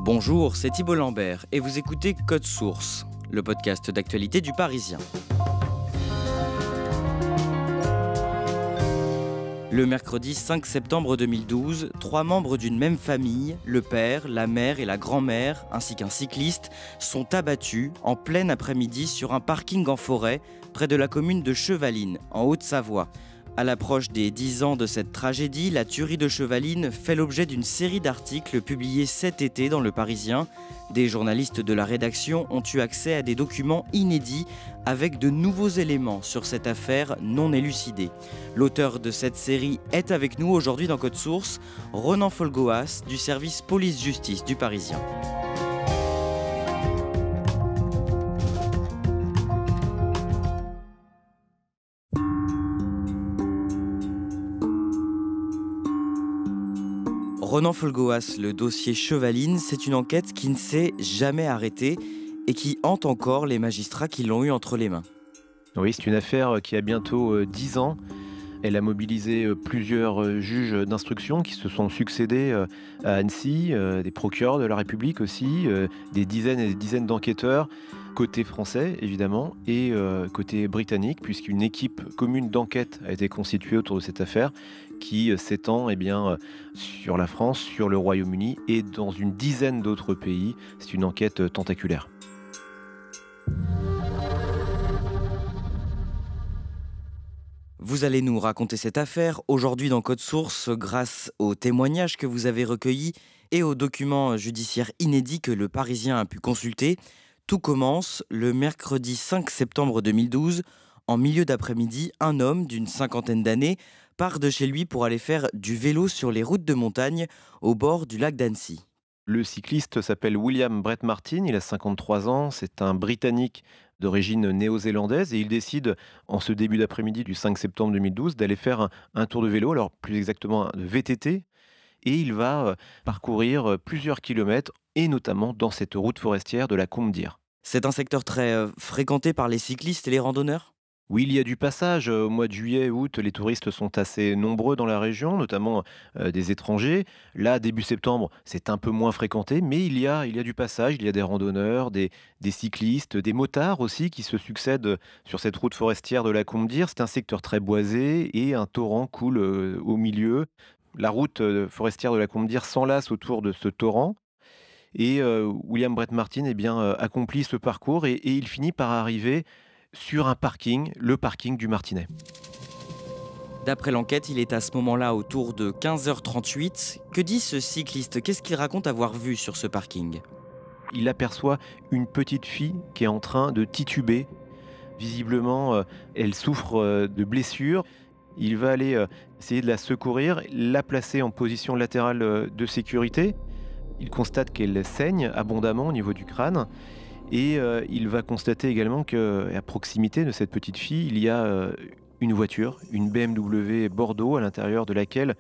Bonjour, c'est Thibault Lambert et vous écoutez Code Source, le podcast d'actualité du Parisien. Le mercredi 5 septembre 2012, 3 membres d'une même famille, le père, la mère et la grand-mère, ainsi qu'un cycliste, sont abattus en plein après-midi sur un parking en forêt près de la commune de Chevaline, en Haute-Savoie. À l'approche des 10 ans de cette tragédie, la tuerie de Chevaline fait l'objet d'une série d'articles publiés cet été dans Le Parisien. Des journalistes de la rédaction ont eu accès à des documents inédits avec de nouveaux éléments sur cette affaire non élucidée. L'auteur de cette série est avec nous aujourd'hui dans Code Source, Ronan Folgoas du service police-justice du Parisien. Ronan Folgoas, le dossier Chevaline, c'est une enquête qui ne s'est jamais arrêtée et qui hante encore les magistrats qui l'ont eu entre les mains. Oui, c'est une affaire qui a bientôt 10 ans. Elle a mobilisé plusieurs juges d'instruction qui se sont succédés à Annecy, des procureurs de la République aussi, des dizaines et des dizaines d'enquêteurs, côté français évidemment, et côté britannique, puisqu'une équipe commune d'enquête a été constituée autour de cette affaire qui s'étend sur la France, sur le Royaume-Uni et dans une dizaine d'autres pays. C'est une enquête tentaculaire. Vous allez nous raconter cette affaire aujourd'hui dans Code Source grâce aux témoignages que vous avez recueillis et aux documents judiciaires inédits que le Parisien a pu consulter. Tout commence le mercredi 5 septembre 2012. En milieu d'après-midi, un homme d'une cinquantaine d'années part de chez lui pour aller faire du vélo sur les routes de montagne au bord du lac d'Annecy. Le cycliste s'appelle William Brett Martin, il a 53 ans, c'est un Britannique d'origine néo-zélandaise et il décide en ce début d'après-midi du 5 septembre 2012 d'aller faire un tour de vélo, alors plus exactement de VTT, et il va parcourir plusieurs kilomètres et notamment dans cette route forestière de la Combe d'Ir. C'est un secteur très fréquenté par les cyclistes et les randonneurs ? Oui, il y a du passage. Au mois de juillet, août, les touristes sont assez nombreux dans la région, notamment des étrangers. Là, début septembre, c'est un peu moins fréquenté, mais il y a du passage. Il y a des randonneurs, des cyclistes, des motards aussi qui se succèdent sur cette route forestière de la Combe d'Ir. C'est un secteur très boisé et un torrent coule au milieu. La route forestière de la Combe d'Ir s'enlace autour de ce torrent. Et William Brett Martin accomplit ce parcours et il finit par arriver sur un parking, le parking du Martinet. D'après l'enquête, il est à ce moment-là autour de 15h38. Que dit ce cycliste ? Qu'est-ce qu'il raconte avoir vu sur ce parking ? Il aperçoit une petite fille qui est en train de tituber. Visiblement, elle souffre de blessures. Il va aller essayer de la secourir, la placer en position latérale de sécurité. Il constate qu'elle saigne abondamment au niveau du crâne. Et il va constater également qu'à proximité de cette petite fille, il y a une voiture, une BMW Bordeaux, à l'intérieur de laquelle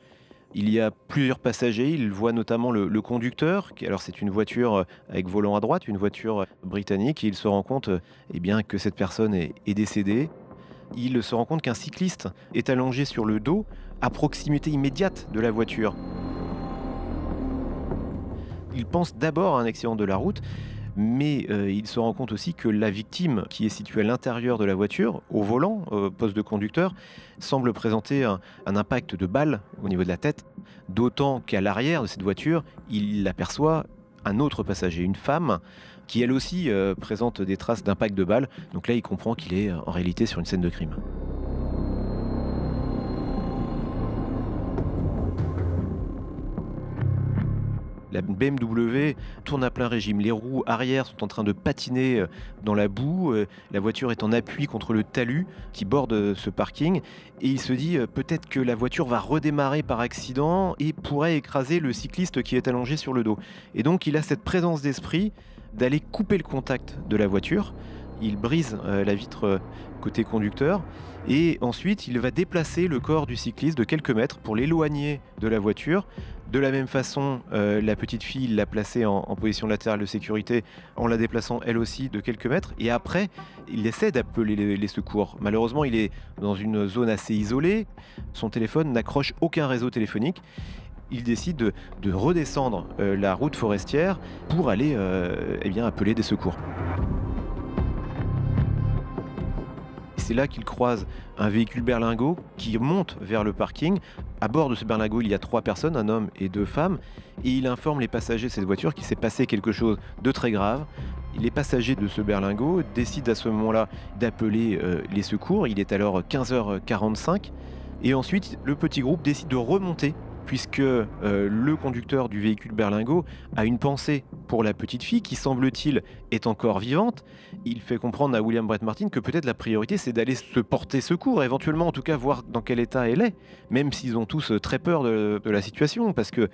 il y a plusieurs passagers. Il voit notamment le conducteur, alors c'est une voiture avec volant à droite, une voiture britannique, et il se rend compte que cette personne est décédée. Il se rend compte qu'un cycliste est allongé sur le dos, à proximité immédiate de la voiture. Il pense d'abord à un accident de la route, mais il se rend compte aussi que la victime, qui est située à l'intérieur de la voiture, au volant, au poste de conducteur, semble présenter un impact de balle au niveau de la tête, d'autant qu'à l'arrière de cette voiture, il aperçoit un autre passager, une femme, qui elle aussi présente des traces d'impact de balle. Donc là, il comprend qu'il est en réalité sur une scène de crime. La BMW tourne à plein régime. Les roues arrière sont en train de patiner dans la boue. La voiture est en appui contre le talus qui borde ce parking. Et il se dit peut-être que la voiture va redémarrer par accident et pourrait écraser le cycliste qui est allongé sur le dos. Et donc il a cette présence d'esprit d'aller couper le contact de la voiture. Il brise la vitre côté conducteur et ensuite il va déplacer le corps du cycliste de quelques mètres pour l'éloigner de la voiture. De la même façon, la petite fille l'a placée en position latérale de sécurité en la déplaçant elle aussi de quelques mètres. Et après, il essaie d'appeler les secours. Malheureusement, il est dans une zone assez isolée. Son téléphone n'accroche aucun réseau téléphonique. il décide de redescendre la route forestière pour aller appeler des secours. C'est là qu'il croise un véhicule berlingot qui monte vers le parking. À bord de ce berlingot, il y a 3 personnes, un homme et 2 femmes. Et il informe les passagers de cette voiture qu'il s'est passé quelque chose de très grave. Les passagers de ce berlingot décident à ce moment-là d'appeler les secours. Il est alors 15h45. Et ensuite, le petit groupe décide de remonter puisque le conducteur du véhicule berlingot a une pensée pour la petite fille qui, semble-t-il, est encore vivante. Il fait comprendre à William Brett Martin que peut-être la priorité, c'est d'aller se porter secours, éventuellement en tout cas voir dans quel état elle est, même s'ils ont tous très peur de la situation, parce que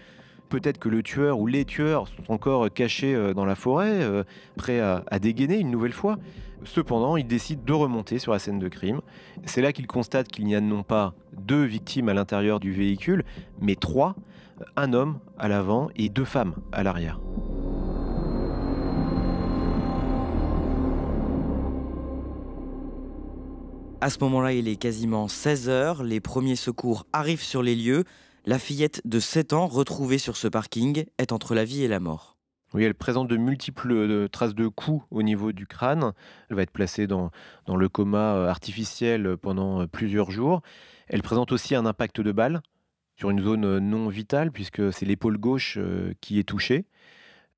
peut-être que le tueur ou les tueurs sont encore cachés dans la forêt, prêts à dégainer une nouvelle fois. Cependant, il décide de remonter sur la scène de crime. C'est là qu'il constate qu'il n'y a non pas 2 victimes à l'intérieur du véhicule, mais 3, un homme à l'avant et 2 femmes à l'arrière. À ce moment-là, il est quasiment 16h, les premiers secours arrivent sur les lieux. La fillette de 7 ans, retrouvée sur ce parking, est entre la vie et la mort. Oui, elle présente de multiples traces de coups au niveau du crâne. Elle va être placée dans le coma artificiel pendant plusieurs jours. Elle présente aussi un impact de balle sur une zone non vitale, puisque c'est l'épaule gauche qui est touchée.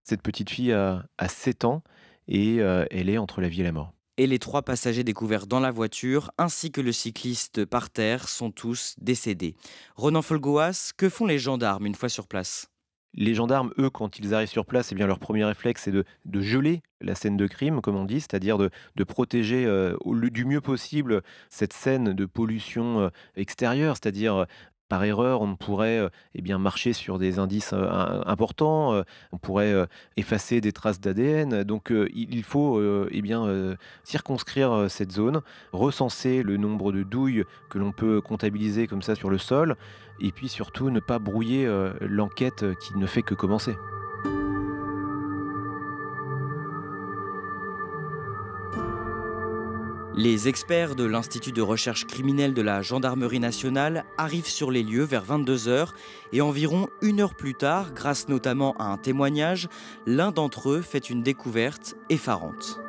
Cette petite fille a 7 ans et elle est entre la vie et la mort. Et les 3 passagers découverts dans la voiture, ainsi que le cycliste par terre, sont tous décédés. Ronan Folgoas, que font les gendarmes une fois sur place ? Les gendarmes, eux, quand ils arrivent sur place, leur premier réflexe, c'est de geler la scène de crime, comme on dit, c'est-à-dire de protéger du mieux possible cette scène de pollution extérieure, c'est-à-dire par erreur, on pourrait marcher sur des indices importants, on pourrait effacer des traces d'ADN. Donc il faut circonscrire cette zone, recenser le nombre de douilles que l'on peut comptabiliser comme ça sur le sol, et puis surtout ne pas brouiller l'enquête qui ne fait que commencer. Les experts de l'Institut de recherche criminelle de la Gendarmerie nationale arrivent sur les lieux vers 22h et environ 1 heure plus tard, grâce notamment à un témoignage, l'un d'entre eux fait une découverte effarante.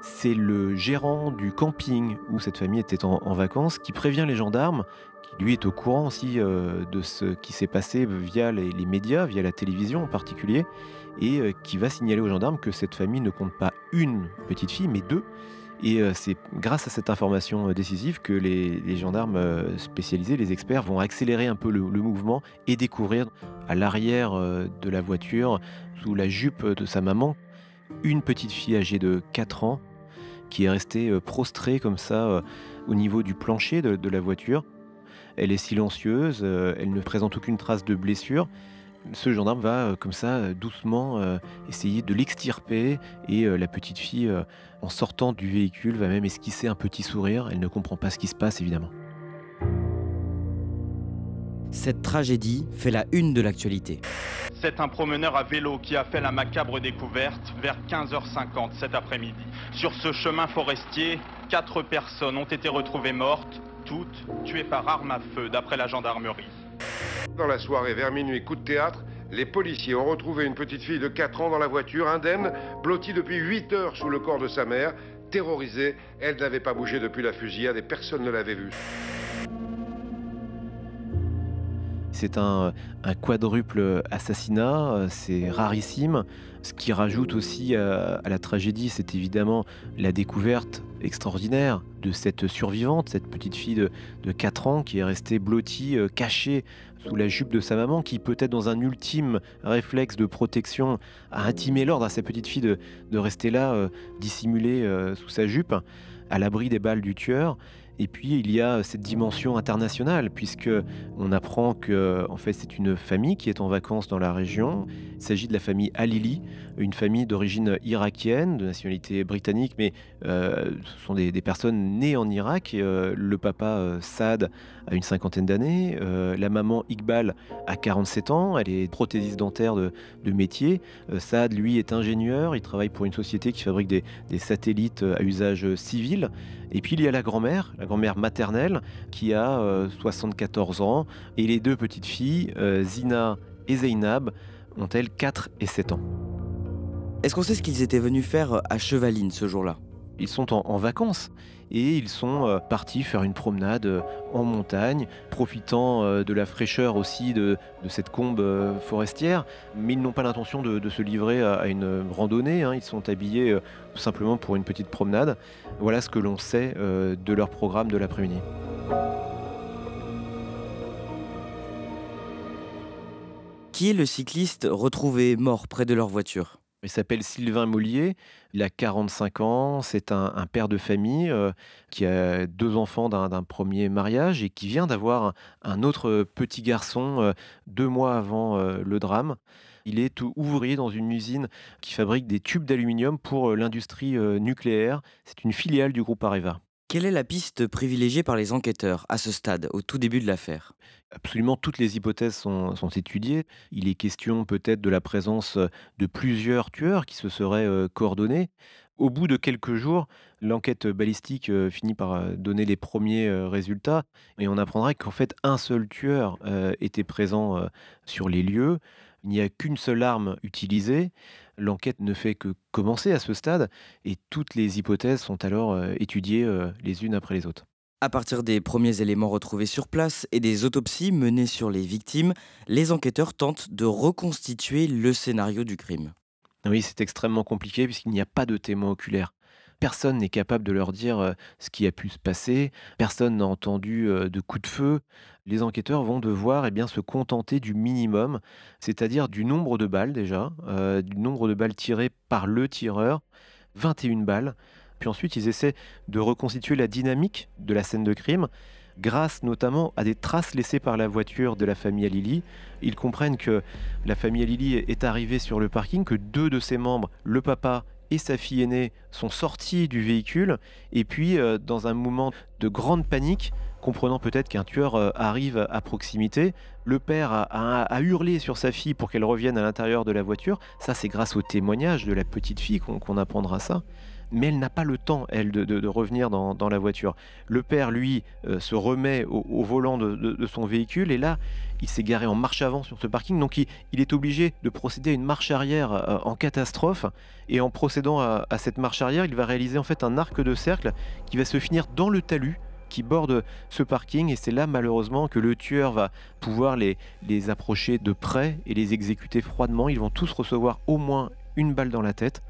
C'est le gérant du camping où cette famille était en vacances qui prévient les gendarmes, qui lui est au courant aussi de ce qui s'est passé via les médias, via la télévision en particulier, et qui va signaler aux gendarmes que cette famille ne compte pas une petite fille, mais 2. Et c'est grâce à cette information décisive que les gendarmes spécialisés, les experts, vont accélérer un peu le mouvement et découvrir à l'arrière de la voiture, sous la jupe de sa maman, une petite fille âgée de 4 ans qui est restée prostrée comme ça au niveau du plancher de la voiture. Elle est silencieuse, elle ne présente aucune trace de blessure. Ce gendarme va comme ça doucement essayer de l'extirper et la petite fille, en sortant du véhicule, va même esquisser un petit sourire. Elle ne comprend pas ce qui se passe, évidemment. Cette tragédie fait la une de l'actualité. C'est un promeneur à vélo qui a fait la macabre découverte vers 15h50 cet après-midi. Sur ce chemin forestier, 4 personnes ont été retrouvées mortes, toutes tuées par arme à feu, d'après la gendarmerie. Dans la soirée, vers minuit, coup de théâtre, les policiers ont retrouvé une petite fille de 4 ans dans la voiture, indemne, blottie depuis 8 heures sous le corps de sa mère. Terrorisée, elle n'avait pas bougé depuis la fusillade et personne ne l'avait vue. C'est un quadruple assassinat, c'est rarissime. Ce qui rajoute aussi à la tragédie, c'est évidemment la découverte extraordinaire de cette survivante, cette petite fille de 4 ans qui est restée blottie, cachée sous la jupe de sa maman, qui peut-être dans un ultime réflexe de protection a intimé l'ordre à sa petite fille de rester là, dissimulée sous sa jupe, à l'abri des balles du tueur. Et puis il y a cette dimension internationale, puisque on apprend que en fait c'est une famille qui est en vacances dans la région. Il s'agit de la famille Halili, une famille d'origine irakienne, de nationalité britannique, mais ce sont des personnes nées en Irak. Le papa Saad a une 50aine d'années, la maman Iqbal a 47 ans, elle est prothésiste dentaire de métier. Saad, lui, est ingénieur, il travaille pour une société qui fabrique des satellites à usage civil. Et puis il y a la grand-mère la grand-mère maternelle, qui a 74 ans. Et les deux petites filles, Zina et Zeynab, ont-elles 4 et 7 ans. Est-ce qu'on sait ce qu'ils étaient venus faire à Chevaline ce jour-là? Ils sont en vacances et ils sont partis faire une promenade en montagne, profitant de la fraîcheur aussi de cette combe forestière. Mais ils n'ont pas l'intention de se livrer à une randonnée, hein. Ils sont habillés tout simplement pour une petite promenade. Voilà ce que l'on sait de leur programme de l'après-midi. Qui est le cycliste retrouvé mort près de leur voiture? Il s'appelle Sylvain Mollier, il a 45 ans, c'est un père de famille qui a 2 enfants d'un premier mariage et qui vient d'avoir un autre petit garçon 2 mois avant le drame. Il est ouvrier dans une usine qui fabrique des tubes d'aluminium pour l'industrie nucléaire. C'est une filiale du groupe Areva. Quelle est la piste privilégiée par les enquêteurs à ce stade, au tout début de l'affaire? Absolument toutes les hypothèses sont étudiées. Il est question peut-être de la présence de plusieurs tueurs qui se seraient coordonnés. Au bout de quelques jours, l'enquête balistique finit par donner les premiers résultats et on apprendra qu'en fait un seul tueur était présent sur les lieux. Il n'y a qu'une seule arme utilisée. L'enquête ne fait que commencer à ce stade et toutes les hypothèses sont alors étudiées les unes après les autres. À partir des premiers éléments retrouvés sur place et des autopsies menées sur les victimes, les enquêteurs tentent de reconstituer le scénario du crime. Oui, c'est extrêmement compliqué puisqu'il n'y a pas de témoin oculaire. Personne n'est capable de leur dire ce qui a pu se passer. Personne n'a entendu de coups de feu. Les enquêteurs vont devoir se contenter du minimum, c'est-à-dire du nombre de balles déjà, du nombre de balles tirées par le tireur, 21 balles. Puis ensuite, ils essaient de reconstituer la dynamique de la scène de crime, grâce notamment à des traces laissées par la voiture de la famille Halili. Ils comprennent que la famille Halili est arrivée sur le parking, que 2 de ses membres, le papa et sa fille aînée, sont sortis du véhicule. Et puis, dans un moment de grande panique, comprenant peut-être qu'un tueur arrive à proximité, le père a hurlé sur sa fille pour qu'elle revienne à l'intérieur de la voiture. Ça, c'est grâce au témoignage de la petite fille qu'on apprendra ça. Mais elle n'a pas le temps, elle, de revenir dans la voiture. Le père, lui, se remet au volant de son véhicule et là, il s'est garé en marche avant sur ce parking. Donc, il est obligé de procéder à une marche arrière en catastrophe. Et en procédant à cette marche arrière, il va réaliser en fait un arc de cercle qui va se finir dans le talus qui borde ce parking. Et c'est là, malheureusement, que le tueur va pouvoir les approcher de près et les exécuter froidement. Ils vont tous recevoir au moins une balle dans la tête.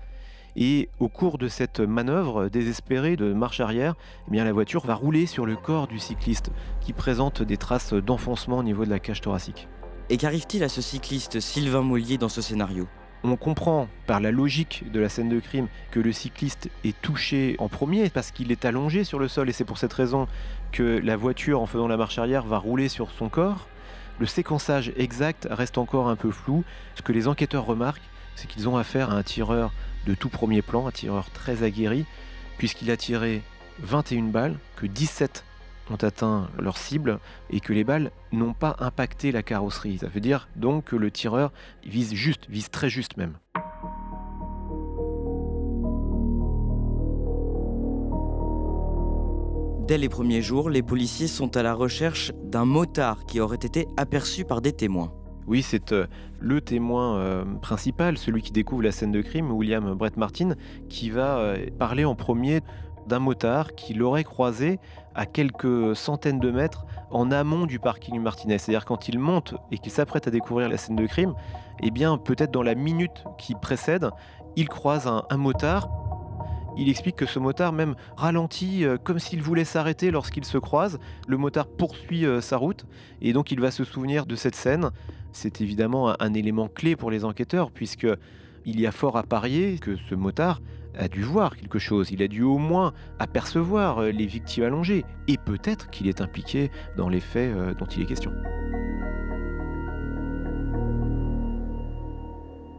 Et au cours de cette manœuvre désespérée de marche arrière, la voiture va rouler sur le corps du cycliste qui présente des traces d'enfoncement au niveau de la cage thoracique. Et qu'arrive-t-il à ce cycliste Sylvain Mollier dans ce scénario? On comprend par la logique de la scène de crime que le cycliste est touché en premier parce qu'il est allongé sur le sol et c'est pour cette raison que la voiture, en faisant la marche arrière, va rouler sur son corps. Le séquençage exact reste encore un peu flou. Ce que les enquêteurs remarquent, c'est qu'ils ont affaire à un tireur de tout premier plan, un tireur très aguerri, puisqu'il a tiré 21 balles, que 17 ont atteint leur cible et que les balles n'ont pas impacté la carrosserie. Ça veut dire donc que le tireur vise juste, vise très juste même. Dès les premiers jours, les policiers sont à la recherche d'un motard qui aurait été aperçu par des témoins. Oui, c'est le témoin principal, celui qui découvre la scène de crime, William Brett Martin, qui va parler en premier d'un motard qu'il aurait croisé à quelques centaines de mètres en amont du parking Martinez. C'est-à-dire quand il monte et qu'il s'apprête à découvrir la scène de crime, peut-être dans la minute qui précède, il croise un motard. Il explique que ce motard même ralentit comme s'il voulait s'arrêter lorsqu'il se croise. Le motard poursuit sa route et donc il va se souvenir de cette scène. C'est évidemment un élément clé pour les enquêteurs puisque il y a fort à parier que ce motard a dû voir quelque chose. Il a dû au moins apercevoir les victimes allongées et peut-être qu'il est impliqué dans les faits dont il est question.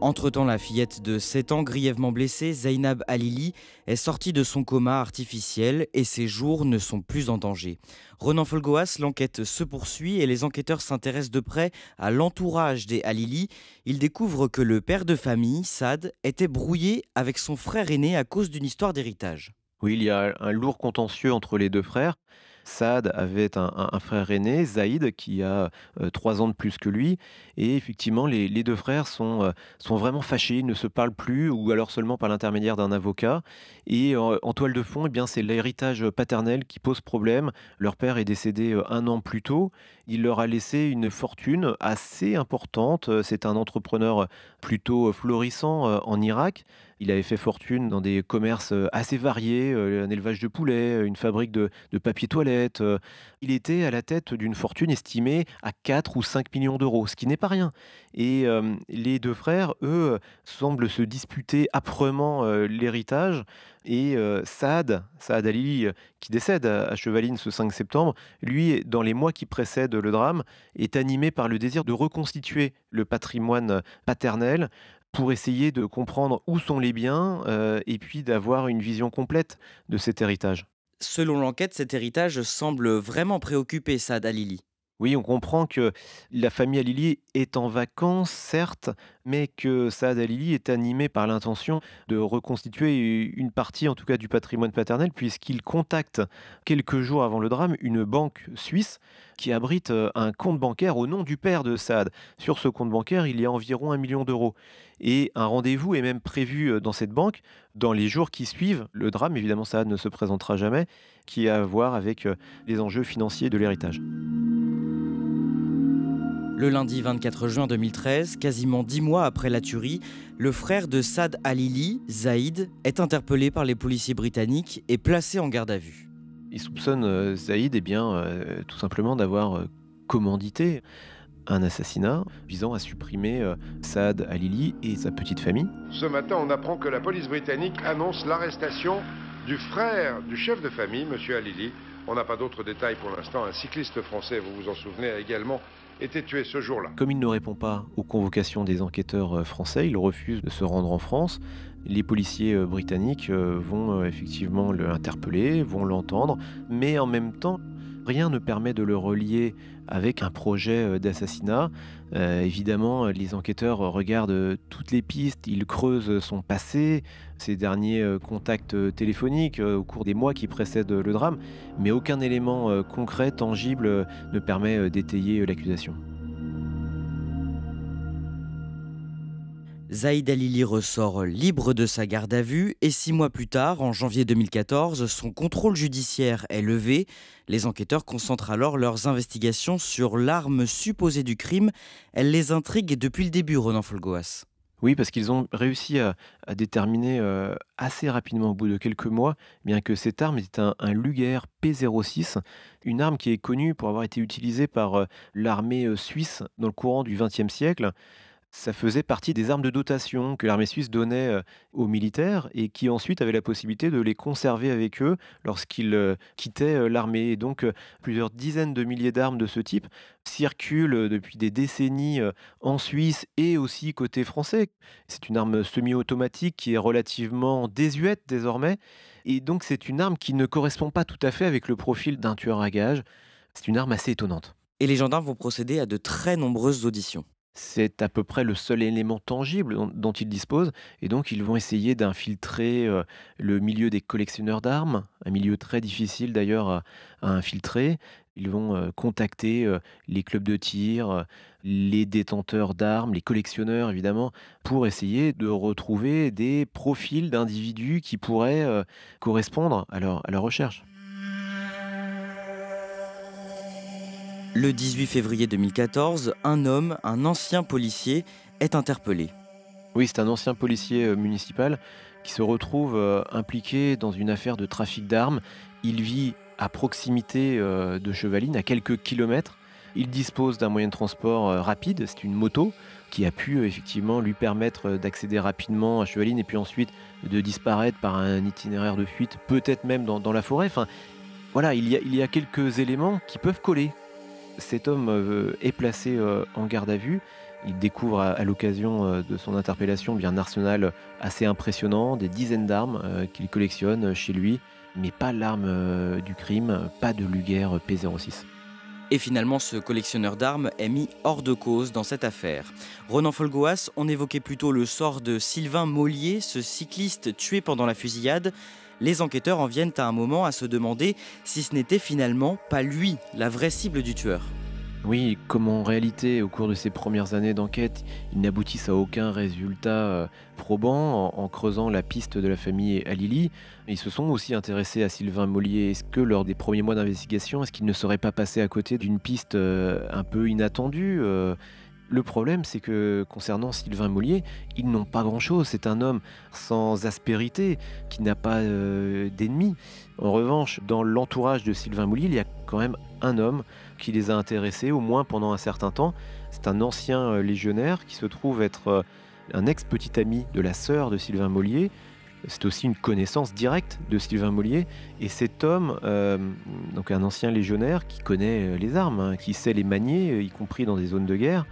Entre-temps, la fillette de 7 ans, grièvement blessée, Zeynab Halili, est sortie de son coma artificiel et ses jours ne sont plus en danger. Ronan Folgoas, l'enquête se poursuit et les enquêteurs s'intéressent de près à l'entourage des Halili. Ils découvrent que le père de famille, Saad, était brouillé avec son frère aîné à cause d'une histoire d'héritage. Oui, il y a un lourd contentieux entre les deux frères. Saad avait un frère aîné, Zaïd, qui a 3 ans de plus que lui. Et effectivement, les deux frères sont vraiment fâchés, ils ne se parlent plus, ou alors seulement par l'intermédiaire d'un avocat. Et en toile de fond, eh bien, c'est l'héritage paternel qui pose problème. Leur père est décédé 1 an plus tôt. Il leur a laissé une fortune assez importante. C'est un entrepreneur plutôt florissant en Irak. Il avait fait fortune dans des commerces assez variés, un élevage de poulets, une fabrique de papier toilette. Il était à la tête d'une fortune estimée à 4 ou 5 millions d'euros, ce qui n'est pas rien. Et les deux frères, eux, semblent se disputer âprement l'héritage. Et Saad Halili, qui décède à Chevaline ce 5 septembre, lui, dans les mois qui précèdent le drame, est animé par le désir de reconstituer le patrimoine paternel pour essayer de comprendre où sont les biens, et puis d'avoir une vision complète de cet héritage. Selon l'enquête, cet héritage semble vraiment préoccuper Saad Halili. Oui, on comprend que la famille Halili est en vacances, certes, mais que Saad Halili est animé par l'intention de reconstituer une partie, en tout cas, du patrimoine paternel, puisqu'il contacte, quelques jours avant le drame, une banque suisse qui abrite un compte bancaire au nom du père de Saad. Sur ce compte bancaire, il y a environ 1 million d'euros. Et un rendez-vous est même prévu dans cette banque dans les jours qui suivent le drame. Évidemment, Saad ne se présentera jamais, qui a à voir avec les enjeux financiers de l'héritage. Le lundi 24 juin 2013, quasiment 10 mois après la tuerie, le frère de Saad Halili, Zaïd, est interpellé par les policiers britanniques et placé en garde à vue. Il soupçonne Zaïd tout simplement d'avoir commandité un assassinat visant à supprimer Saad Halili et sa petite famille. Ce matin, on apprend que la police britannique annonce l'arrestation du frère du chef de famille, M. Halili. On n'a pas d'autres détails pour l'instant. Un cycliste français, vous vous en souvenez, a également été tué ce jour-là. Comme il ne répond pas aux convocations des enquêteurs français, il refuse de se rendre en France. Les policiers britanniques vont effectivement l'interpeller, vont l'entendre, mais en même temps, rien ne permet de le relier avec un projet d'assassinat. Évidemment, les enquêteurs regardent toutes les pistes, ils creusent son passé, ses derniers contacts téléphoniques au cours des mois qui précèdent le drame, mais aucun élément concret, tangible, ne permet d'étayer l'accusation. Zaïd Halili ressort libre de sa garde à vue et 6 mois plus tard, en janvier 2014, son contrôle judiciaire est levé. Les enquêteurs concentrent alors leurs investigations sur l'arme supposée du crime. Elle les intrigue depuis le début, Ronan Folgoas. Oui, parce qu'ils ont réussi à déterminer assez rapidement, au bout de quelques mois, bien que cette arme était un Luger P06, une arme qui est connue pour avoir été utilisée par l'armée suisse dans le courant du XXe siècle. Ça faisait partie des armes de dotation que l'armée suisse donnait aux militaires et qui ensuite avaient la possibilité de les conserver avec eux lorsqu'ils quittaient l'armée. Et donc, plusieurs dizaines de milliers d'armes de ce type circulent depuis des décennies en Suisse et aussi côté français. C'est une arme semi-automatique qui est relativement désuète désormais. Et donc, c'est une arme qui ne correspond pas tout à fait avec le profil d'un tueur à gages. C'est une arme assez étonnante. Et les gendarmes vont procéder à de très nombreuses auditions. C'est à peu près le seul élément tangible dont ils disposent. Et donc, ils vont essayer d'infiltrer le milieu des collectionneurs d'armes, un milieu très difficile d'ailleurs à infiltrer. Ils vont contacter les clubs de tir, les détenteurs d'armes, les collectionneurs évidemment, pour essayer de retrouver des profils d'individus qui pourraient correspondre à leur recherche. Le 18 février 2014, un homme, un ancien policier, est interpellé. Oui, c'est un ancien policier municipal qui se retrouve impliqué dans une affaire de trafic d'armes. Il vit à proximité de Chevaline, à quelques kilomètres. Il dispose d'un moyen de transport rapide, c'est une moto, qui a pu effectivement lui permettre d'accéder rapidement à Chevaline et puis ensuite de disparaître par un itinéraire de fuite, peut-être même dans la forêt. Enfin, voilà, il y a quelques éléments qui peuvent coller. Cet homme est placé en garde à vue. Il découvre à l'occasion de son interpellation un arsenal assez impressionnant, des dizaines d'armes qu'il collectionne chez lui, mais pas l'arme du crime, pas de Luger P06. Et finalement, ce collectionneur d'armes est mis hors de cause dans cette affaire. Ronan Folgoas, on évoquait plutôt le sort de Sylvain Mollier, ce cycliste tué pendant la fusillade. Les enquêteurs en viennent à un moment à se demander si ce n'était finalement pas lui, la vraie cible du tueur. Oui, comme en réalité, au cours de ces premières années d'enquête, ils n'aboutissent à aucun résultat probant en creusant la piste de la famille Halili. Ils se sont aussi intéressés à Sylvain Mollier. Est-ce que lors des premiers mois d'investigation, est-ce qu'il ne serait pas passé à côté d'une piste un peu inattendue Le problème, c'est que concernant Sylvain Mollier, ils n'ont pas grand-chose. C'est un homme sans aspérité, qui n'a pas d'ennemis. En revanche, dans l'entourage de Sylvain Mollier, il y a quand même un homme qui les a intéressés, au moins pendant un certain temps. C'est un ancien légionnaire qui se trouve être un ex-petit ami de la sœur de Sylvain Mollier. C'est aussi une connaissance directe de Sylvain Mollier. Et cet homme, donc un ancien légionnaire qui connaît les armes, hein, qui sait les manier, y compris dans des zones de guerre,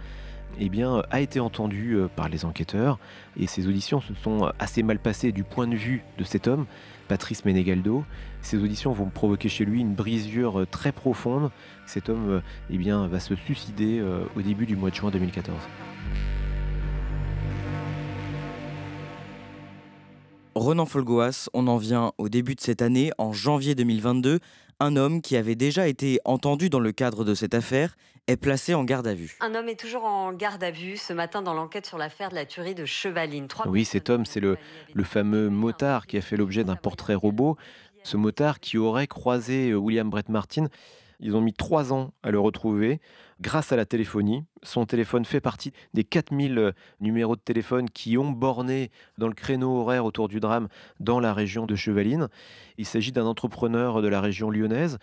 eh bien, a été entendu par les enquêteurs. Et ces auditions se sont assez mal passées du point de vue de cet homme, Patrice Menegaldo. Ces auditions vont provoquer chez lui une brisure très profonde. Cet homme eh bien, va se suicider au début du mois de juin 2014. Ronan Folgoas, on en vient au début de cette année, en janvier 2022. Un homme qui avait déjà été entendu dans le cadre de cette affaire est placé en garde à vue. Un homme est toujours en garde à vue ce matin dans l'enquête sur l'affaire de la tuerie de Chevaline. Oui, cet homme, c'est le fameux motard qui a fait l'objet d'un portrait robot. Ce motard qui aurait croisé William Brett Martin. Ils ont mis 3 ans à le retrouver grâce à la téléphonie. Son téléphone fait partie des 4000 numéros de téléphone qui ont borné dans le créneau horaire autour du drame dans la région de Chevaline. Il s'agit d'un entrepreneur de la région lyonnaise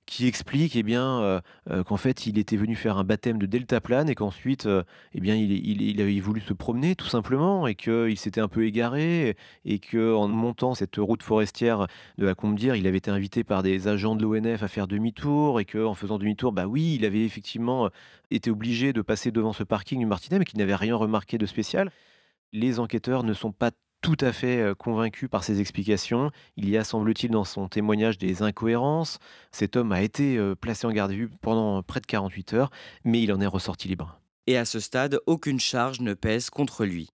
qui explique eh bien, qu'en fait il était venu faire un baptême de deltaplane et qu'ensuite eh bien, il avait voulu se promener tout simplement et qu'il s'était un peu égaré et qu'en montant cette route forestière de la Combe-d'Ir, il avait été invité par des agents de l'ONF à faire demi-tour et qu'en faisant demi-tour, bah oui, il avait effectivement été obligé de passer devant ce parking du Martinet mais qu'il n'avait rien remarqué de spécial. Les enquêteurs ne sont pas tout à fait convaincu par ses explications. Il y a, semble-t-il, dans son témoignage des incohérences. Cet homme a été placé en garde à vue pendant près de 48 heures, mais il en est ressorti libre. Et à ce stade, aucune charge ne pèse contre lui.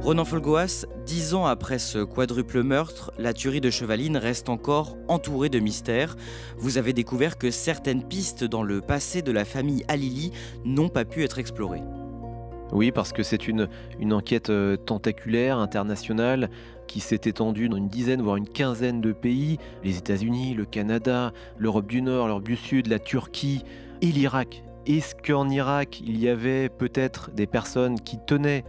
Ronan Folgoas, 10 ans après ce quadruple meurtre, la tuerie de Chevaline reste encore entourée de mystères. Vous avez découvert que certaines pistes dans le passé de la famille Halili n'ont pas pu être explorées. Oui, parce que c'est une enquête tentaculaire, internationale, qui s'est étendue dans une dizaine, voire une quinzaine de pays. Les États-Unis, le Canada, l'Europe du Nord, l'Europe du Sud, la Turquie et l'Irak. Est-ce qu'en Irak, il y avait peut-être des personnes qui tenaient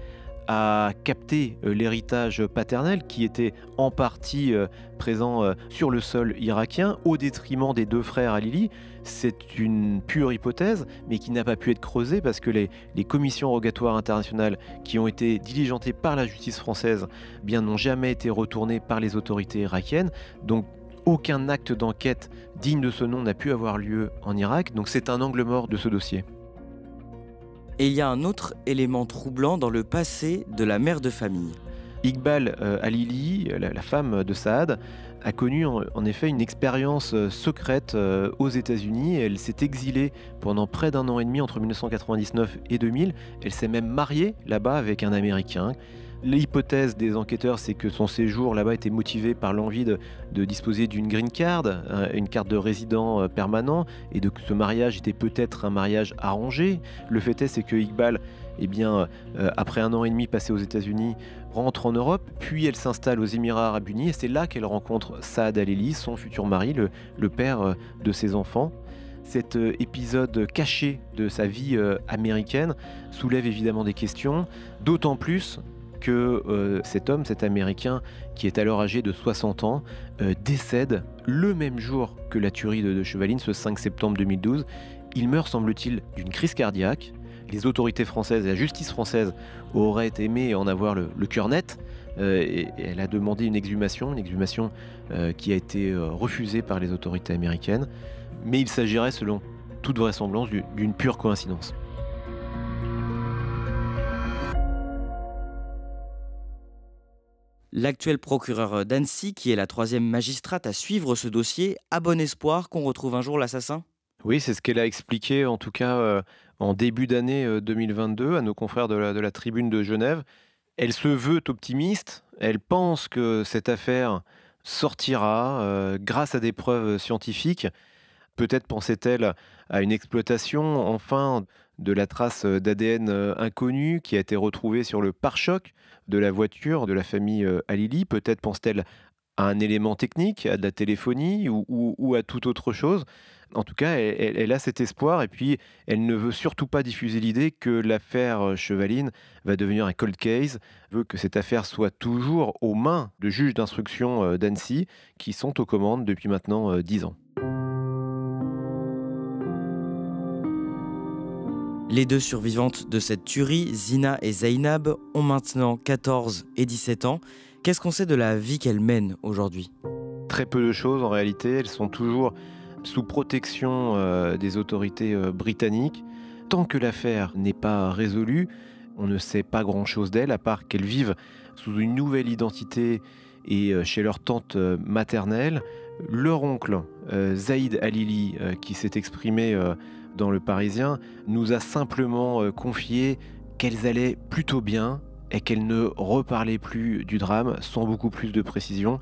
à capter l'héritage paternel qui était en partie présent sur le sol irakien au détriment des 2 frères Halili? C'est une pure hypothèse, mais qui n'a pas pu être creusée parce que les commissions rogatoires internationales qui ont été diligentées par la justice française bien n'ont jamais été retournées par les autorités irakiennes. Donc aucun acte d'enquête digne de ce nom n'a pu avoir lieu en Irak. Donc c'est un angle mort de ce dossier. Et il y a un autre élément troublant dans le passé de la mère de famille. Iqbal Halili, la femme de Saad, a connu en effet une expérience secrète aux États-Unis. Elle s'est exilée pendant près d'1 an et demi entre 1999 et 2000. Elle s'est même mariée là-bas avec un Américain. L'hypothèse des enquêteurs, c'est que son séjour là-bas était motivé par l'envie de disposer d'une green card, une carte de résident permanent, et que ce mariage était peut-être un mariage arrangé. Le fait est, c'est que Iqbal, eh bien, après 1 an et demi passé aux États-Unis, rentre en Europe, puis elle s'installe aux Émirats Arabes Unis, et c'est là qu'elle rencontre Saad Halili, son futur mari, le père de ses enfants. Cet épisode caché de sa vie américaine soulève évidemment des questions, d'autant plus que cet homme, cet Américain, qui est alors âgé de 60 ans, décède le même jour que la tuerie de Chevaline, ce 5 septembre 2012. Il meurt, semble-t-il, d'une crise cardiaque. Les autorités françaises et la justice française auraient aimé en avoir le cœur net. Et elle a demandé une exhumation qui a été refusée par les autorités américaines. Mais il s'agirait, selon toute vraisemblance, d'une pure coïncidence. L'actuel procureur d'Annecy, qui est la 3e magistrate à suivre ce dossier, a bon espoir qu'on retrouve un jour l'assassin ? Oui, c'est ce qu'elle a expliqué, en tout cas en début d'année 2022, à nos confrères de la Tribune de Genève. Elle se veut optimiste, elle pense que cette affaire sortira grâce à des preuves scientifiques. Peut-être pensait-elle à une exploitation, enfin, de la trace d'ADN inconnue qui a été retrouvée sur le pare-choc de la voiture de la famille Halili. Peut-être pense-t-elle à un élément technique, à de la téléphonie ou à toute autre chose. En tout cas, elle a cet espoir et puis elle ne veut surtout pas diffuser l'idée que l'affaire Chevaline va devenir un cold case, veut que cette affaire soit toujours aux mains de juges d'instruction d'Annecy qui sont aux commandes depuis maintenant 10 ans. Les deux survivantes de cette tuerie, Zina et Zainab, ont maintenant 14 et 17 ans. Qu'est-ce qu'on sait de la vie qu'elles mènent aujourd'hui ? Très peu de choses en réalité, elles sont toujours sous protection des autorités britanniques. Tant que l'affaire n'est pas résolue, on ne sait pas grand-chose d'elles, à part qu'elles vivent sous une nouvelle identité et chez leur tante maternelle. Leur oncle, Zaïd Halili, qui s'est exprimé dans Le Parisien, nous a simplement confié qu'elles allaient plutôt bien et qu'elles ne reparlaient plus du drame sans beaucoup plus de précision.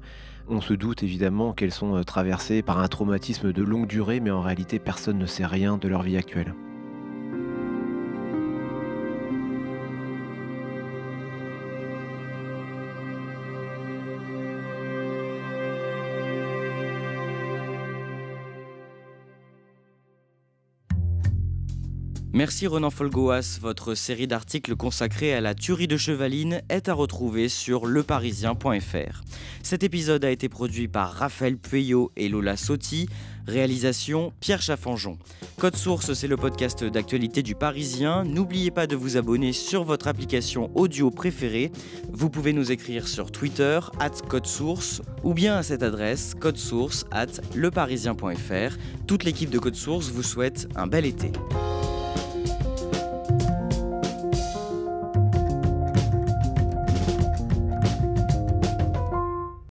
On se doute évidemment qu'elles sont traversées par un traumatisme de longue durée, mais en réalité personne ne sait rien de leur vie actuelle. Merci Ronan Folgoas. Votre série d'articles consacrée à la tuerie de Chevaline est à retrouver sur leparisien.fr. Cet épisode a été produit par Raphaël Pueyo et Lola Sotti. Réalisation Pierre Chaffanjon. Code Source, c'est le podcast d'actualité du Parisien. N'oubliez pas de vous abonner sur votre application audio préférée. Vous pouvez nous écrire sur Twitter @codesource ou bien à cette adresse codesource@leparisien.fr. Toute l'équipe de Code Source vous souhaite un bel été.